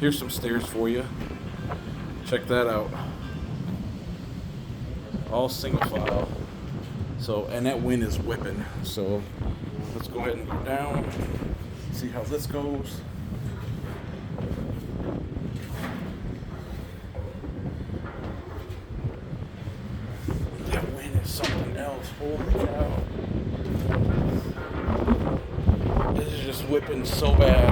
Here's some stairs for you. Check that out. All single file. So, and that wind is whipping. So let's go ahead and go down. See how this goes. That wind is something else. Holy cow. This is just whipping so bad.